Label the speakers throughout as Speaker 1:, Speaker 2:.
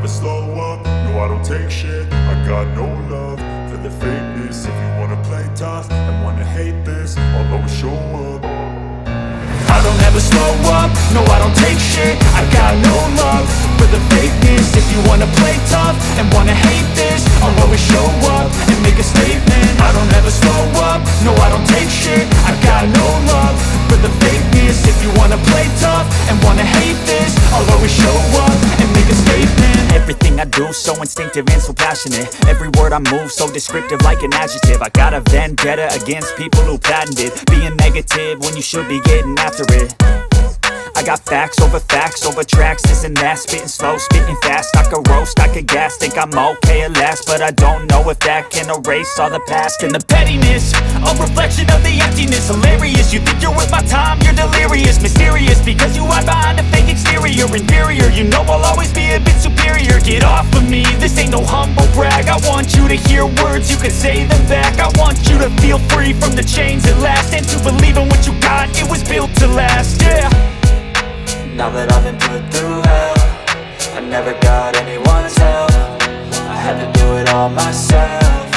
Speaker 1: slow up, no I don't take shit. I got no love for the fakeness. If you wanna play tough and wanna hate this, I'll always show up. I don't ever slow up, no I don't take shit. I got no love for the fakeness. If you wanna play tough and wanna hate this, I'll always show up and make a statement. I don't ever slow up, no I don't take shit. I got no love for the fakeness. If you wanna play tough and wanna hate this, I'll always show up and make a statement.
Speaker 2: Everything I do so instinctive and so passionate. Every word I move so descriptive like an adjective. I got a vendetta against people who patented being negative when you should be getting after it. I got facts over tracks, this and that. Spitting slow, spitting fast, I could roast, I could gas. Think I'm okay at last, but I don't know if that can erase all the past. And the pettiness, a reflection of the emptiness. Hilarious, you think you're worth my time, you're delirious. Mysterious, because you hide behind a fake exterior. Inferior, you know I'll always be a bit superior. Get off of me, this ain't no humble brag. I want you to hear words, you can say them back. I want you to feel free from the chains at last, and to believe in what you got, it was built to last, yeah.
Speaker 3: Now that I've been put through hell, I never got anyone's help. I had to do it all myself.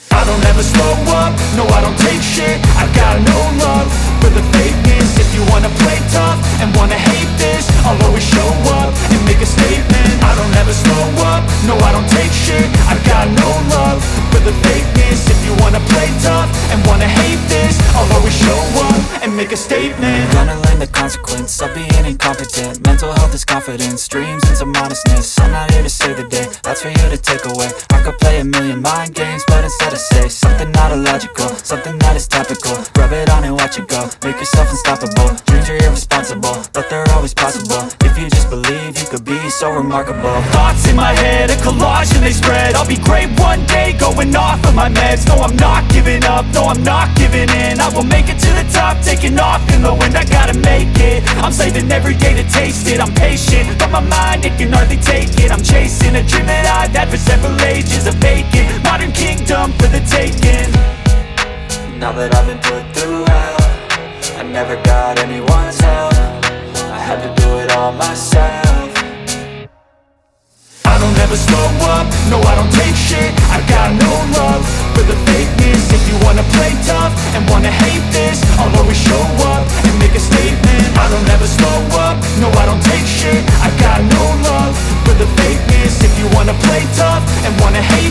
Speaker 1: I don't ever slow up, no I don't take shit. I got no love for the fakeness. If you wanna play tough and wanna hate this, I'll always show up and make a statement. I don't ever slow up, no I don't take shit. I got no love for the fakeness. If you wanna play tough and wanna hate this, I'll always show up and make a statement.
Speaker 3: Gonna learn the consequence of being incompetent. Mental health is confidence, dreams and some honestness. I'm not here to save the day, that's for you to take away. I could play a million mind games, but instead I say something not illogical, something that is topical. Rub it on and watch it go, make yourself unstoppable. Dreams are irresponsible, but they're always possible. If you just believe, you could be so remarkable.
Speaker 2: Thoughts in my head, a collage and they spread. I'll be great one day, going off of my meds. No, I'm not giving up, no, I'm not giving in. I will make it to the top, taking off in the wind. I gotta make it, I'm saving every day to taste it. I'm patient, but my mind, it can hardly take it. I'm chasing a dream that I've had for several ages. A vacant, modern kingdom for the taking.
Speaker 3: Now that I've been put through hell, I never got anyone's help. I had to do it all myself.
Speaker 1: I don't ever slow up, no I don't take shit. I got no love for the fakeness. If you wanna play tough and wanna hate this, I'll always show up and make a statement. I don't ever slow up, no I don't take shit. I got no love for the fakeness. If you wanna play tough and wanna hate